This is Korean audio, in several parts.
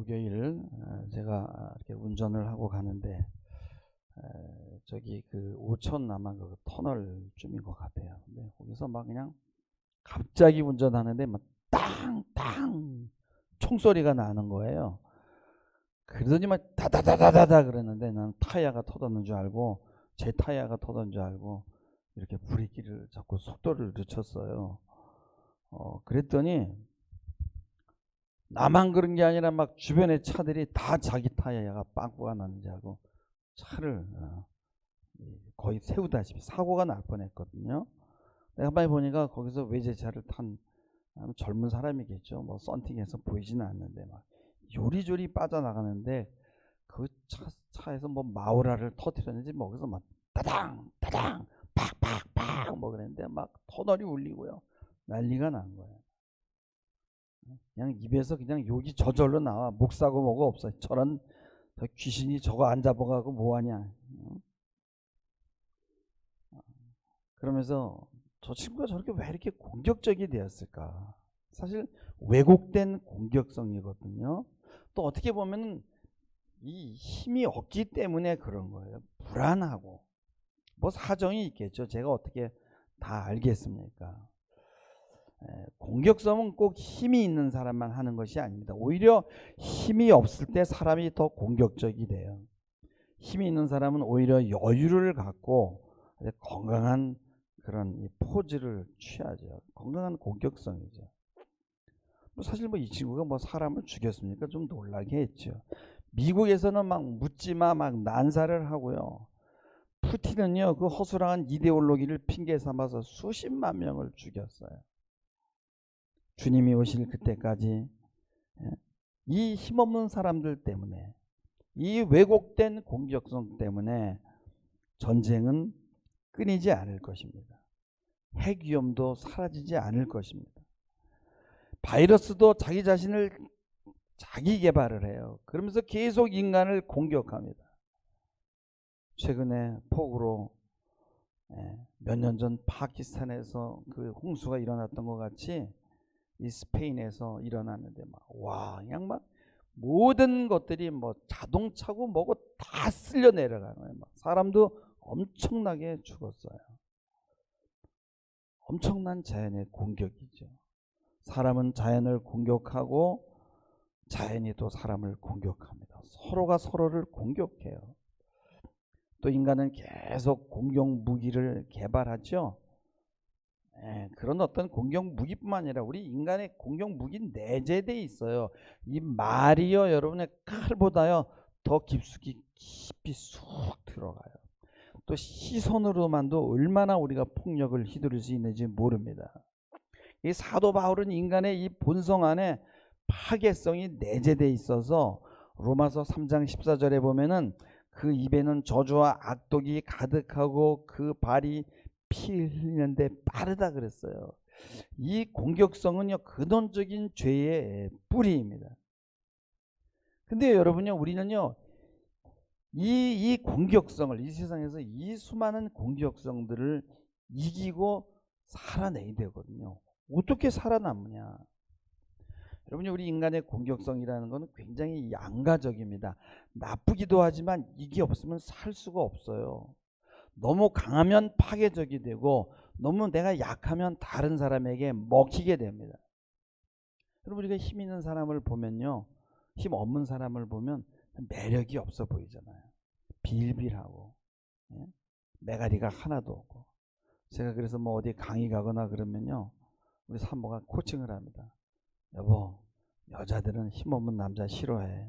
목요일 제가 이렇게 운전을 하고 가는데 저기 그 오천 남한 그 터널쯤인 것 같아요. 근데 거기서 막 그냥 갑자기 운전하는데 막 땅땅 총소리가 나는 거예요. 그러더니 막 다다다다다다 그러는데 난 타이어가 터졌는 줄 알고 제 타이어가 터졌는 줄 알고 이렇게 브레이크를 잡고 속도를 늦췄어요. 그랬더니 나만 그런 게 아니라 막 주변의 차들이 다 자기 타이어가 빵꾸가 났는지 알고 차를 거의 세우다시피 사고가 날 뻔했거든요. 내가 많이 보니까 거기서 외제차를 탄 젊은 사람이겠죠. 뭐 썬팅해서 보이지는 않는데 막 요리조리 빠져나가는데 그 차에서 뭐 마우라를 터뜨렸는지 뭐 거기서 막 따당 따당 팍팍팍 뭐 그랬는데 막 터널이 울리고요. 난리가 난 거예요. 그냥 입에서 그냥 욕이 저절로 나와. 목사고 뭐고 없어. 저런 귀신이 저거 안 잡아가고 뭐하냐. 그러면서 저 친구가 저렇게 왜 이렇게 공격적이 되었을까. 사실 왜곡된 공격성이거든요. 또 어떻게 보면 이 힘이 없기 때문에 그런 거예요. 불안하고 뭐 사정이 있겠죠. 제가 어떻게 다 알겠습니까. 공격성은 꼭 힘이 있는 사람만 하는 것이 아닙니다. 오히려 힘이 없을 때 사람이 더 공격적이 돼요. 힘이 있는 사람은 오히려 여유를 갖고 건강한 그런 포즈를 취하죠. 건강한 공격성이죠. 사실 뭐 이 친구가 뭐 사람을 죽였습니까? 좀 놀라게 했죠. 미국에서는 막 묻지마 막 난사를 하고요. 푸틴은요 그 허술한 이데올로기를 핑계 삼아서 수십만 명을 죽였어요. 주님이 오실 그때까지 이 힘없는 사람들 때문에 이 왜곡된 공격성 때문에 전쟁은 끊이지 않을 것입니다. 핵위험도 사라지지 않을 것입니다. 바이러스도 자기 자신을 자기 개발을 해요. 그러면서 계속 인간을 공격합니다. 최근에 폭우로 몇 년 전 파키스탄에서 그 홍수가 일어났던 것 같이 이 스페인에서 일어났는데 그냥 막 모든 것들이 뭐 자동차고 뭐고 다 쓸려 내려가는 거예요. 사람도 엄청나게 죽었어요. 엄청난 자연의 공격이죠. 사람은 자연을 공격하고 자연이 또 사람을 공격합니다. 서로가 서로를 공격해요. 또 인간은 계속 공격 무기를 개발하죠. 그런 어떤 공격 무기뿐만 아니라 우리 인간의 공격 무기 내재되어 있어요. 이 말이요 여러분의 칼보다요 더 깊이 쑥 들어가요. 또 시선으로만도 얼마나 우리가 폭력을 휘두를 수 있는지 모릅니다. 이 사도 바울은 인간의 이 본성 안에 파괴성이 내재되어 있어서 로마서 3장 14절에 보면은 그 입에는 저주와 악독이 가득하고 그 발이 피 흘리는데 빠르다 그랬어요. 이 공격성은요 근원적인 죄의 뿌리입니다. 근데 여러분요 우리는요 이 공격성을 이 세상에서 이 수많은 공격성들을 이기고 살아내야 되거든요. 어떻게 살아남느냐. 여러분이 우리 인간의 공격성이라는 것은 굉장히 양가적입니다. 나쁘기도 하지만 이게 없으면 살 수가 없어요. 너무 강하면 파괴적이 되고 너무 내가 약하면 다른 사람에게 먹히게 됩니다. 여러분 우리가 힘 있는 사람을 보면요. 힘 없는 사람을 보면 매력이 없어 보이잖아요. 빌빌하고 매가리가 하나도 없고. 제가 그래서 뭐 어디 강의 가거나 그러면요. 우리 산모가 코칭을 합니다. 여보 여자들은 힘없는 남자 싫어해.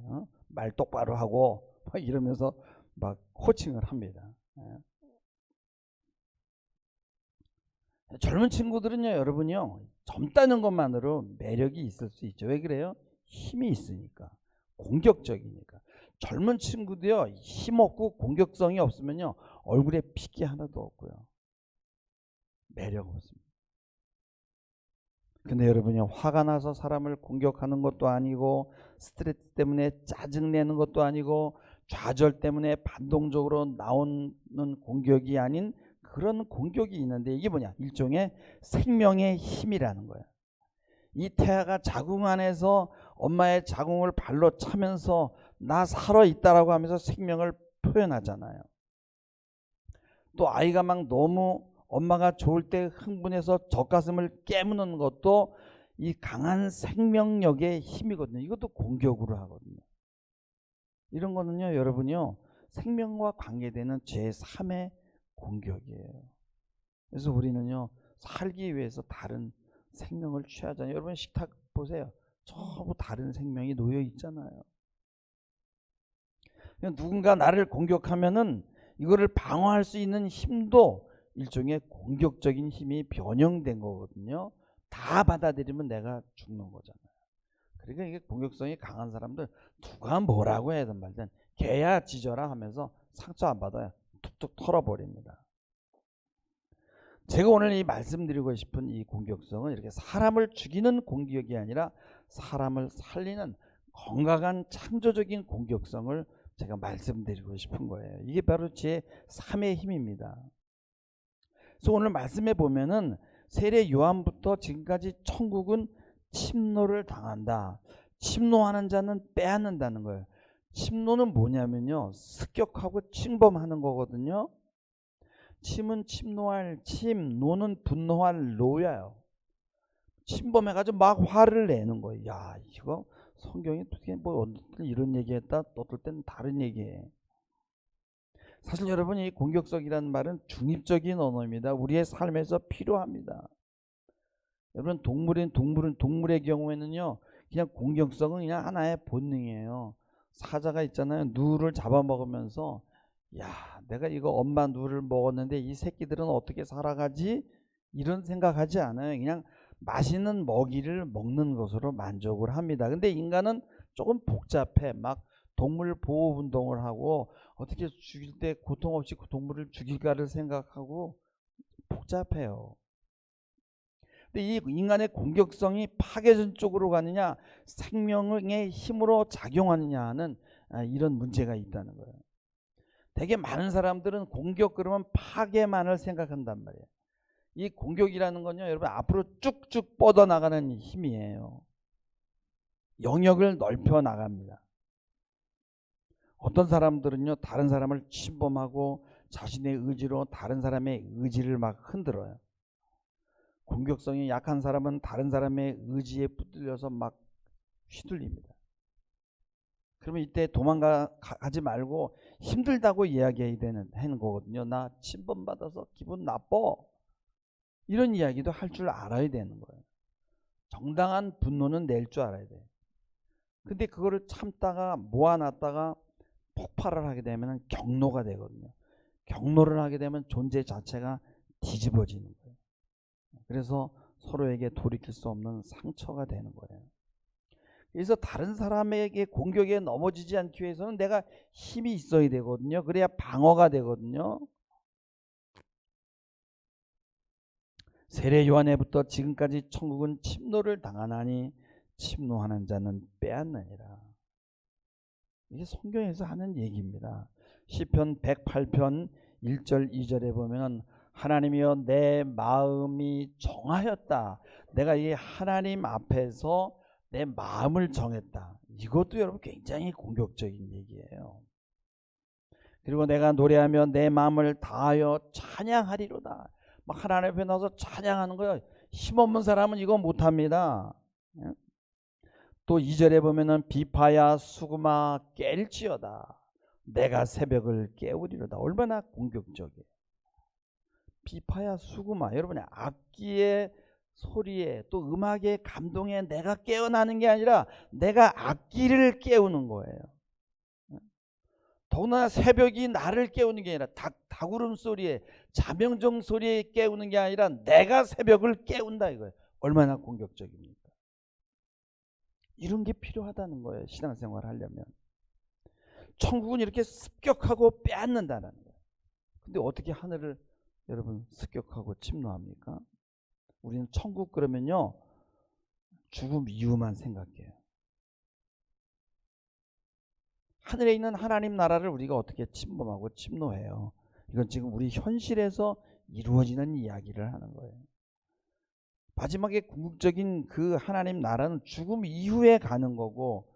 말 똑바로 하고 막 이러면서 막 코칭을 합니다. 젊은 친구들은요 여러분요 젊다는 것만으로 매력이 있을 수 있죠. 왜 그래요? 힘이 있으니까 공격적이니까. 젊은 친구도요 힘없고 공격성이 없으면요 얼굴에 핏기 하나도 없고요 매력 없습니다. 근데 여러분요 화가 나서 사람을 공격하는 것도 아니고 스트레스 때문에 짜증내는 것도 아니고 좌절 때문에 반동적으로 나오는 공격이 아닌 그런 공격이 있는데 이게 뭐냐 일종의 생명의 힘이라는 거예요. 이 태아가 자궁 안에서 엄마의 자궁을 발로 차면서 나 살아있다라고 하면서 생명을 표현하잖아요. 또 아이가 막 너무 엄마가 좋을 때 흥분해서 젖가슴을 깨무는 것도 이 강한 생명력의 힘이거든요. 이것도 공격으로 하거든요. 이런 거는요, 여러분요, 생명과 관계되는 제3의 공격이에요. 그래서 우리는요, 살기 위해서 다른 생명을 취하잖아요. 여러분 식탁 보세요. 전부 다른 생명이 놓여 있잖아요. 누군가 나를 공격하면은 이거를 방어할 수 있는 힘도 일종의 공격적인 힘이 변형된 거거든요. 다 받아들이면 내가 죽는 거잖아요. 그러니까 이게 공격성이 강한 사람들 누가 뭐라고 해든 말든 개야 짖어라 하면서 상처 안 받아요. 툭툭 털어버립니다. 제가 오늘 이 말씀드리고 싶은 이 공격성은 이렇게 사람을 죽이는 공격이 아니라 사람을 살리는 건강한 창조적인 공격성을 제가 말씀드리고 싶은 거예요. 이게 바로 제 3의 힘입니다. 그래서 오늘 말씀해 보면은 세례 요한부터 지금까지 천국은 침노를 당한다. 침노하는 자는 빼앗는다는 거예요. 침노는 뭐냐면요, 습격하고 침범하는 거거든요. 침은 침노할 침, 노는 분노할 노예요. 침범해가지고 막 화를 내는 거예요. 야, 이거 성경이 어떻게 뭐 어떨 때 이런 얘기했다, 어떨 땐 다른 얘기해. 사실 여러분, 이 공격성이라는 말은 중립적인 언어입니다. 우리의 삶에서 필요합니다. 여러분, 동물의 경우에는요, 그냥 공격성은 그냥 하나의 본능이에요. 사자가 있잖아요. 누를 잡아먹으면서 야, 내가 이거 엄마 누를 먹었는데 이 새끼들은 어떻게 살아가지? 이런 생각하지 않아요. 그냥 맛있는 먹이를 먹는 것으로 만족을 합니다. 근데 인간은 조금 복잡해. 막 동물 보호 운동을 하고 어떻게 죽일 때 고통 없이 동물을 죽일까를 생각하고 복잡해요. 근데 이 인간의 공격성이 파괴전 쪽으로 가느냐 생명의 힘으로 작용하느냐 하는 이런 문제가 있다는 거예요. 되게 많은 사람들은 공격 그러면 파괴만을 생각한단 말이에요. 이 공격이라는 건요, 여러분 앞으로 쭉쭉 뻗어나가는 힘이에요. 영역을 넓혀 나갑니다. 어떤 사람들은요, 다른 사람을 침범하고 자신의 의지로 다른 사람의 의지를 막 흔들어요. 공격성이 약한 사람은 다른 사람의 의지에 붙들려서 막 휘둘립니다. 그러면 이때 도망가지 말고 힘들다고 이야기해야 하는 거거든요. 나 침범받아서 기분 나빠. 이런 이야기도 할 줄 알아야 되는 거예요. 정당한 분노는 낼 줄 알아야 돼요. 근데 그거를 참다가 모아놨다가 폭발을 하게 되면 경노가 되거든요. 경노를 하게 되면 존재 자체가 뒤집어지는 거예요. 그래서 서로에게 돌이킬 수 없는 상처가 되는 거예요. 그래서 다른 사람에게 공격에 넘어지지 않기 위해서는 내가 힘이 있어야 되거든요. 그래야 방어가 되거든요. 세례 요한에부터 지금까지 천국은 침노를 당하나니 침노하는 자는 빼앗느니라. 이게 성경에서 하는 얘기입니다. 시편 108편 1절 2절에 보면 하나님이여 내 마음이 정하였다. 내가 이 하나님 앞에서 내 마음을 정했다. 이것도 여러분 굉장히 공격적인 얘기예요. 그리고 내가 노래하며 내 마음을 다하여 찬양하리로다. 막 하나님 앞에 나와서 찬양하는 거예요. 힘없는 사람은 이거 못합니다. 또 2절에 보면은 비파야 수구마 깰지어다. 내가 새벽을 깨우리로다. 얼마나 공격적이에요. 비파야 수구마. 여러분의 악기의 소리에 또 음악의 감동에 내가 깨어나는 게 아니라 내가 악기를 깨우는 거예요. 더구나 새벽이 나를 깨우는 게 아니라 닭울음 소리에 자명종 소리에 깨우는 게 아니라 내가 새벽을 깨운다 이거예요. 얼마나 공격적입니까? 이런 게 필요하다는 거예요. 신앙생활 하려면. 천국은 이렇게 습격하고 빼앗는다는 거예요. 근데 어떻게 하늘을 여러분 습격하고 침노합니까? 우리는 천국 그러면요 죽음 이후만 생각해요. 하늘에 있는 하나님 나라를 우리가 어떻게 침범하고 침노해요. 이건 지금 우리 현실에서 이루어지는 이야기를 하는 거예요. 마지막에 궁극적인 그 하나님 나라는 죽음 이후에 가는 거고,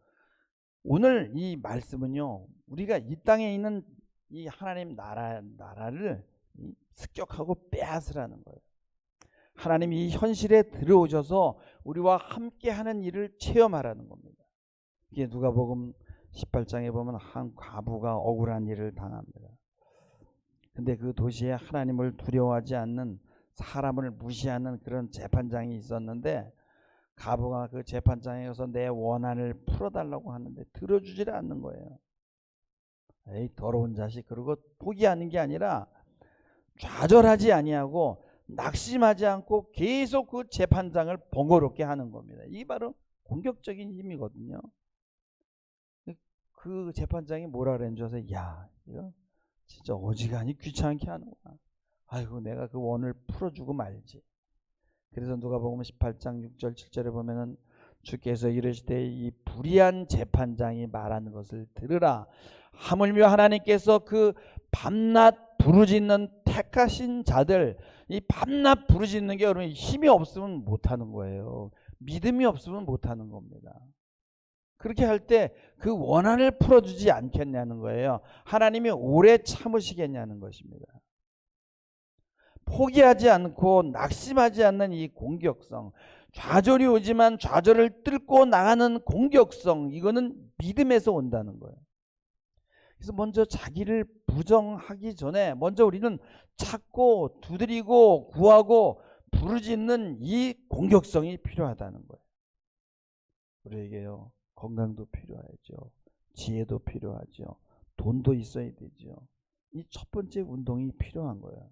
오늘 이 말씀은요, 우리가 이 땅에 있는 이 하나님 나라를 습격하고 빼앗으라는 거예요. 하나님이 이 현실에 들어오셔서 우리와 함께 하는 일을 체험하라는 겁니다. 이게 누가복음 18장에 보면 한 과부가 억울한 일을 당합니다. 근데 그 도시에 하나님을 두려워하지 않는, 사람을 무시하는 그런 재판장이 있었는데, 과부가 그 재판장에 가서 내 원한을 풀어달라고 하는데 들어주질 않는 거예요. 에이 더러운 자식. 그러고 포기하는 게 아니라 좌절하지 아니하고 낙심하지 않고 계속 그 재판장을 번거롭게 하는 겁니다. 이게 바로 공격적인 힘이거든요. 그 재판장이 뭐라 그랬는지 아세요? 야, 이거 진짜 어지간히 귀찮게 하는구나. 아이고 내가 그 원을 풀어주고 말지. 그래서 누가복음 18장 6절 7절에 보면은 주께서 이르시되 이 불의한 재판장이 말하는 것을 들으라. 하물며 하나님께서 그 밤낮 부르짖는 택하신 자들, 이 밤낮 부르짖는 게 여러분 힘이 없으면 못하는 거예요. 믿음이 없으면 못하는 겁니다. 그렇게 할 때 그 원한을 풀어주지 않겠냐는 거예요. 하나님이 오래 참으시겠냐는 것입니다. 포기하지 않고 낙심하지 않는 이 공격성, 좌절이 오지만 좌절을 뚫고 나가는 공격성, 이거는 믿음에서 온다는 거예요. 그래서 먼저 자기를 부정하기 전에 먼저 우리는 찾고 두드리고 구하고 부르짖는 이 공격성이 필요하다는 거예요. 우리에게요, 건강도 필요하죠. 지혜도 필요하죠. 돈도 있어야 되죠. 이 첫 번째 운동이 필요한 거예요.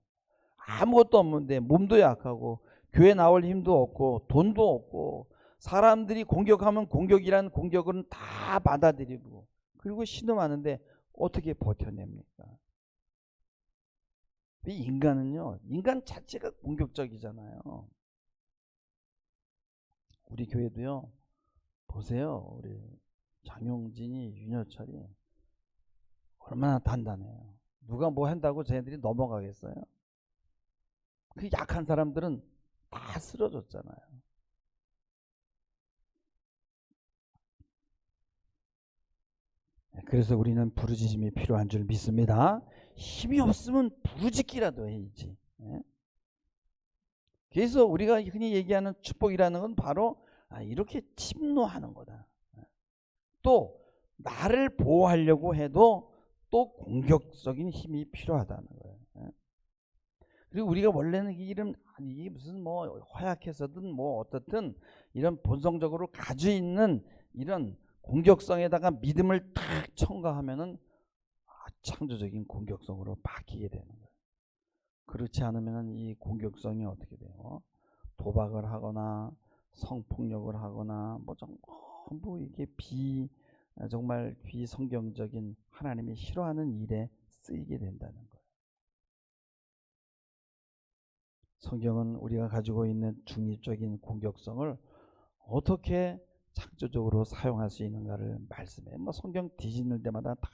아무것도 없는데 몸도 약하고 교회 나올 힘도 없고 돈도 없고 사람들이 공격하면 공격이란 공격은 다 받아들이고 그리고 신음하는데 어떻게 버텨냅니까? 이 인간은요, 인간 자체가 공격적이잖아요. 우리 교회도요, 보세요. 우리 장용진이, 윤여철이 얼마나 단단해요. 누가 뭐 한다고 쟤네들이 넘어가겠어요? 그 약한 사람들은 다 쓰러졌잖아요. 그래서 우리는 부르짖음이 필요한 줄 믿습니다. 힘이 없으면 부르짖기라도 해야지. 그래서 우리가 흔히 얘기하는 축복이라는 건 바로 이렇게 침노하는 거다. 또 나를 보호하려고 해도 또 공격적인 힘이 필요하다는 거예요. 그리고 우리가 원래는 이게 무슨 뭐 허약해서든 뭐 어떻든 이런 본성적으로 가지고 있는 이런 공격성에다가 믿음을 탁 첨가하면은 창조적인 공격성으로 바뀌게 되는 거예요. 그렇지 않으면은 이 공격성이 어떻게 돼요? 도박을 하거나 성폭력을 하거나 뭐 전부 이게 정말 비성경적인 하나님이 싫어하는 일에 쓰이게 된다는 거예요. 성경은 우리가 가지고 있는 중립적인 공격성을 어떻게 창조적으로 사용할 수 있는가를 말씀해요. 뭐 성경 뒤집는 데마다 다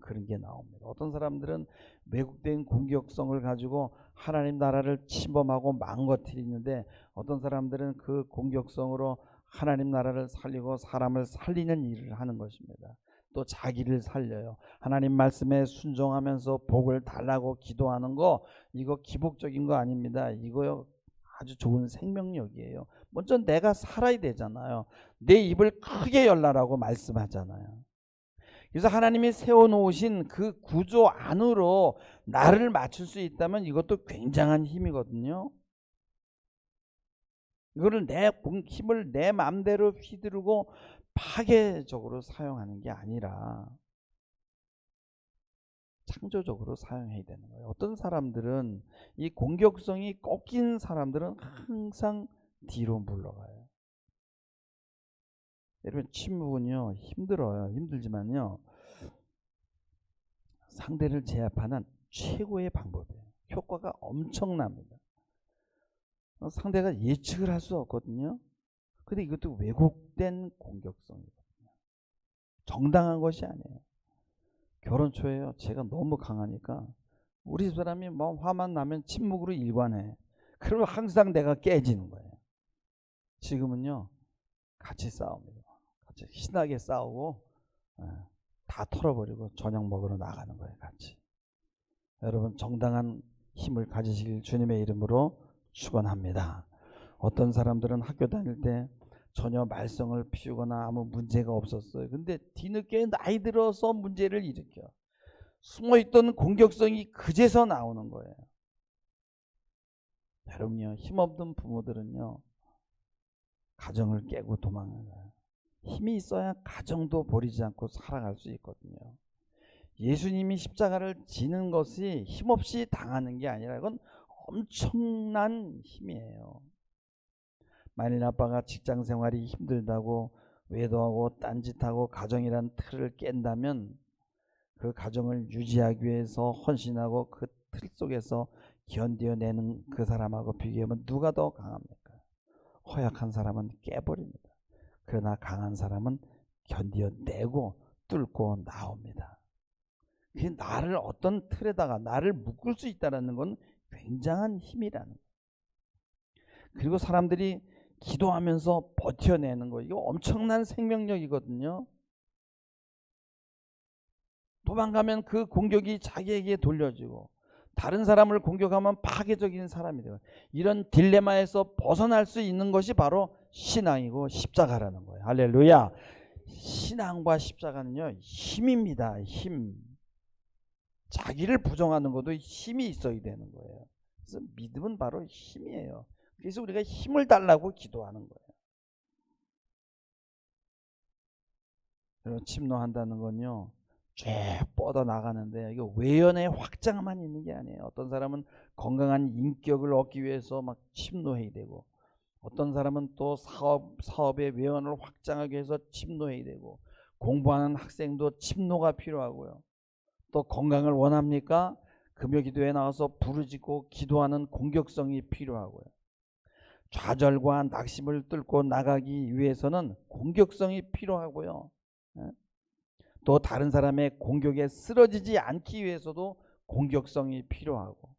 그런 게 나옵니다. 어떤 사람들은 왜곡된 공격성을 가지고 하나님 나라를 침범하고 망가뜨리는데, 어떤 사람들은 그 공격성으로 하나님 나라를 살리고 사람을 살리는 일을 하는 것입니다. 또 자기를 살려요. 하나님 말씀에 순종하면서 복을 달라고 기도하는 거, 이거 기복적인 거 아닙니다. 이거요 아주 좋은 생명력이에요. 먼저 내가 살아야 되잖아요. 내 입을 크게 열라라고 말씀하잖아요. 그래서 하나님이 세워놓으신 그 구조 안으로 나를 맞출 수 있다면 이것도 굉장한 힘이거든요. 이거를 힘을 내 마음대로 휘두르고 파괴적으로 사용하는 게 아니라 창조적으로 사용해야 되는 거예요. 어떤 사람들은 이 공격성이 꺾인 사람들은 항상 뒤로 물러가요. 여러분, 침묵은요 힘들어요. 힘들지만요 상대를 제압하는 최고의 방법이에요. 효과가 엄청납니다. 상대가 예측을 할 수 없거든요. 근데 이것도 왜곡된 공격성이거든요. 정당한 것이 아니에요. 결혼 초에요, 제가 너무 강하니까 우리 사람이 뭐 화만 나면 침묵으로 일관해. 그러면 항상 내가 깨지는 거예요. 지금은요 같이 싸웁니다. 같이 신나게 싸우고 다 털어버리고 저녁 먹으러 나가는 거예요. 같이. 여러분 정당한 힘을 가지시길 주님의 이름으로 축원합니다. 어떤 사람들은 학교 다닐 때 전혀 말썽을 피우거나 아무 문제가 없었어요. 근데 뒤늦게 나이 들어서 문제를 일으켜. 숨어있던 공격성이 그제서 나오는 거예요. 여러분요, 힘없는 부모들은요 가정을 깨고 도망가요. 힘이 있어야 가정도 버리지 않고 살아갈 수 있거든요. 예수님이 십자가를 지는 것이 힘없이 당하는 게 아니라 이건 엄청난 힘이에요. 만일 아빠가 직장 생활이 힘들다고 외도하고 딴짓하고 가정이란 틀을 깬다면 그 가정을 유지하기 위해서 헌신하고 그 틀 속에서 견뎌내는 그 사람하고 비교하면 누가 더 강합니까? 허약한 사람은 깨버립니다. 그러나 강한 사람은 견뎌내고 뚫고 나옵니다. 그게 나를 어떤 틀에다가 나를 묶을 수 있다는 건 굉장한 힘이라는 거예요. 그리고 사람들이 기도하면서 버텨내는 거, 이거 엄청난 생명력이거든요. 도망가면 그 공격이 자기에게 돌려지고 다른 사람을 공격하면 파괴적인 사람이 돼요. 이런 딜레마에서 벗어날 수 있는 것이 바로 신앙이고 십자가라는 거예요. 할렐루야. 신앙과 십자가는요 힘입니다. 힘. 자기를 부정하는 것도 힘이 있어야 되는 거예요. 그래서 믿음은 바로 힘이에요. 그래서 우리가 힘을 달라고 기도하는 거예요. 여러분 침노한다는 건요 쭉 뻗어 나가는데 이거 외연의 확장만 있는 게 아니에요. 어떤 사람은 건강한 인격을 얻기 위해서 막 침노해야 되고, 어떤 사람은 또 사업의 외연을 확장하기 위해서 침노해야 되고, 공부하는 학생도 침노가 필요하고요. 또 건강을 원합니까? 금요기도에 나와서 부르짖고 기도하는 공격성이 필요하고요. 좌절과 낙심을 뚫고 나가기 위해서는 공격성이 필요하고요. 또 다른 사람의 공격에 쓰러지지 않기 위해서도 공격성이 필요하고.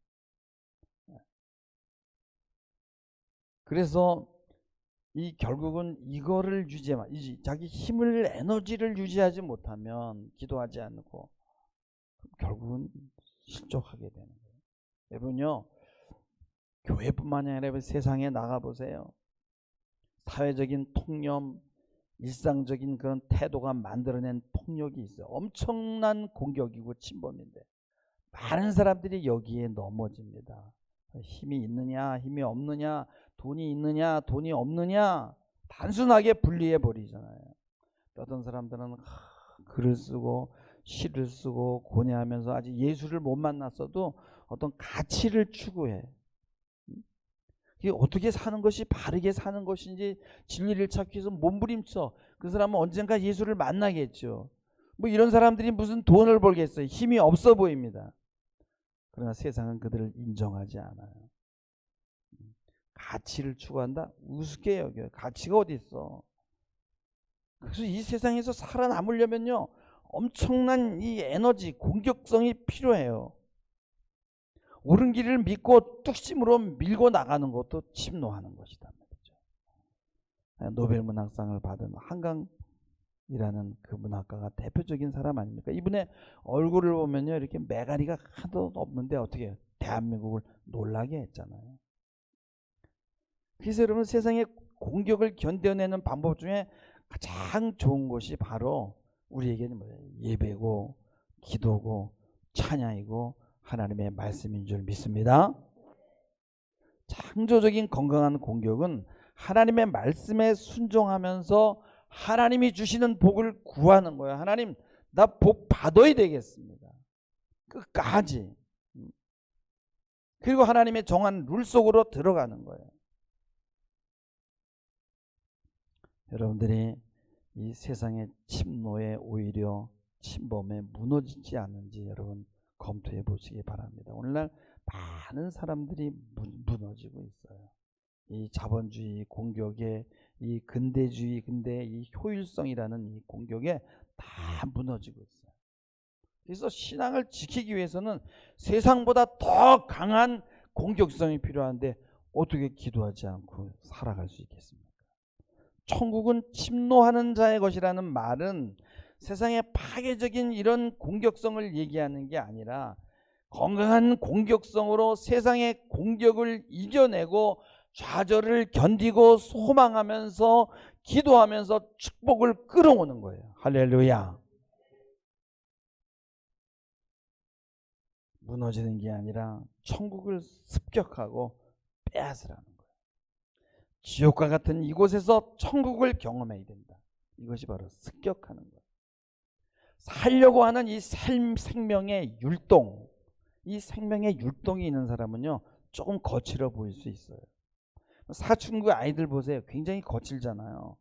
그래서 이 결국은 이거를 자기 힘을 에너지를 유지하지 못하면 기도하지 않고 결국은 실족하게 되는 거예요. 여러분요 교회뿐만이 아니라 세상에 나가보세요. 사회적인 통념, 일상적인 그런 태도가 만들어낸 폭력이 있어요. 엄청난 공격이고 침범인데 많은 사람들이 여기에 넘어집니다. 힘이 있느냐 힘이 없느냐, 돈이 있느냐 돈이 없느냐 단순하게 분리해 버리잖아요. 어떤 사람들은 글을 쓰고 시를 쓰고 고뇌하면서 아직 예수를 못 만났어도 어떤 가치를 추구해. 이게 어떻게 사는 것이 바르게 사는 것인지 진리를 찾기 위해서 몸부림쳐. 그 사람은 언젠가 예수를 만나겠죠. 뭐 이런 사람들이 무슨 돈을 벌겠어요. 힘이 없어 보입니다. 그러나 세상은 그들을 인정하지 않아요. 가치를 추구한다? 우습게 여겨요. 가치가 어디 있어. 그래서 이 세상에서 살아남으려면요 엄청난 이 에너지, 공격성이 필요해요. 옳은 길을 믿고 뚝심으로 밀고 나가는 것도 침노하는 것이다. 노벨 문학상을 받은 한강이라는 그 문학가가 대표적인 사람 아닙니까? 이분의 얼굴을 보면요 이렇게 매가리가 하나도 없는데 어떻게 대한민국을 놀라게 했잖아요. 그래서 여러분 세상의 공격을 견뎌내는 방법 중에 가장 좋은 것이 바로 우리에게는 뭐예요? 예배고 기도고 찬양이고 하나님의 말씀인 줄 믿습니다. 창조적인 건강한 공격은 하나님의 말씀에 순종하면서 하나님이 주시는 복을 구하는 거예요. 하나님 나 복 받아야 되겠습니다. 끝까지. 그리고 하나님의 정한 룰 속으로 들어가는 거예요. 여러분들이 이 세상의 침노에 오히려 침범에 무너지지 않는지 여러분 검토해 보시기 바랍니다. 오늘날 많은 사람들이 무너지고 있어요. 이 자본주의 공격에, 이 근대주의, 근대 이 효율성이라는 이 공격에 다 무너지고 있어요. 그래서 신앙을 지키기 위해서는 세상보다 더 강한 공격성이 필요한데 어떻게 기도하지 않고 살아갈 수 있겠습니까? 천국은 침노하는 자의 것이라는 말은 세상의 파괴적인 이런 공격성을 얘기하는 게 아니라 건강한 공격성으로 세상의 공격을 이겨내고 좌절을 견디고 소망하면서 기도하면서 축복을 끌어오는 거예요. 할렐루야. 무너지는 게 아니라 천국을 습격하고 빼앗으라는 거예요. 지옥과 같은 이곳에서 천국을 경험해야 된다. 이것이 바로 습격하는 거예요. 살려고 하는 이 생명의 율동, 이 생명의 율동이 있는 사람은요 조금 거칠어 보일 수 있어요. 사춘기 아이들 보세요. 굉장히 거칠잖아요.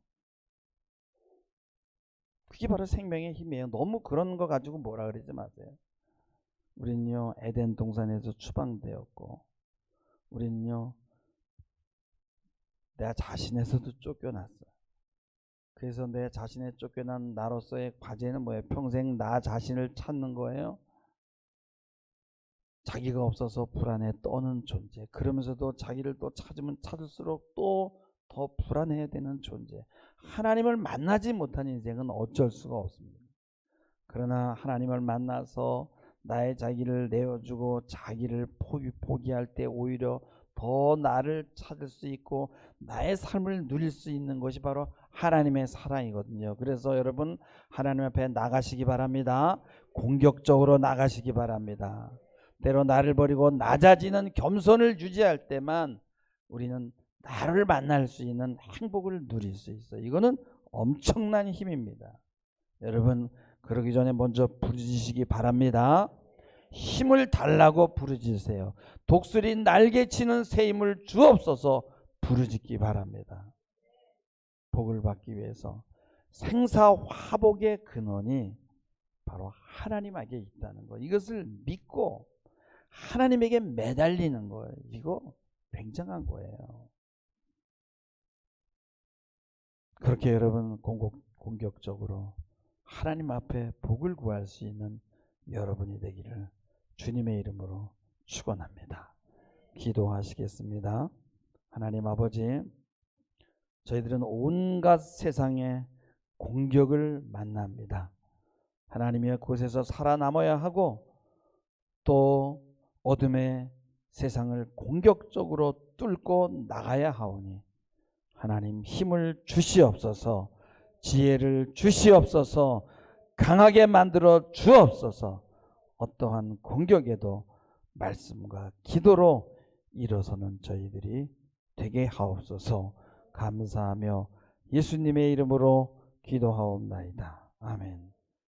그게 바로 생명의 힘이에요. 너무 그런 거 가지고 뭐라 그러지 마세요. 우리는요 에덴 동산에서 추방되었고, 우리는요 내 자신에서도 쫓겨났어요. 그래서 내 자신에 쫓겨난 나로서의 과제는 뭐예요? 평생 나 자신을 찾는 거예요. 자기가 없어서 불안에 떠는 존재. 그러면서도 자기를 또 찾으면 찾을수록 또 더 불안해야 되는 존재. 하나님을 만나지 못한 인생은 어쩔 수가 없습니다. 그러나 하나님을 만나서 나의 자기를 내어주고 자기를 포기할 때 오히려 더 나를 찾을 수 있고 나의 삶을 누릴 수 있는 것이 바로 하나님의 사랑이거든요. 그래서 여러분 하나님 앞에 나가시기 바랍니다. 공격적으로 나가시기 바랍니다. 때로 나를 버리고 낮아지는 겸손을 유지할 때만 우리는 나를 만날 수 있는 행복을 누릴 수 있어요. 이거는 엄청난 힘입니다. 여러분 그러기 전에 먼저 부르짖으시기 바랍니다. 힘을 달라고 부르짖으세요. 독수리 날개치는 새 힘을 주옵소서 부르짖기 바랍니다. 복을 받기 위해서 생사화복의 근원이 바로 하나님에게 있다는 거, 이것을 믿고 하나님에게 매달리는 거예요. 이거 굉장한 거예요. 그렇게 여러분 공격적으로 하나님 앞에 복을 구할 수 있는 여러분이 되기를 주님의 이름으로 축원합니다. 기도하시겠습니다. 하나님 아버지, 저희들은 온갖 세상의 공격을 만납니다. 하나님의 곳에서 살아남아야 하고 또 어둠의 세상을 공격적으로 뚫고 나가야 하오니 하나님 힘을 주시옵소서, 지혜를 주시옵소서, 강하게 만들어 주옵소서. 어떠한 공격에도 말씀과 기도로 일어서는 저희들이 되게 하옵소서. 감사하며 예수님의 이름으로 기도하옵나이다. 아멘.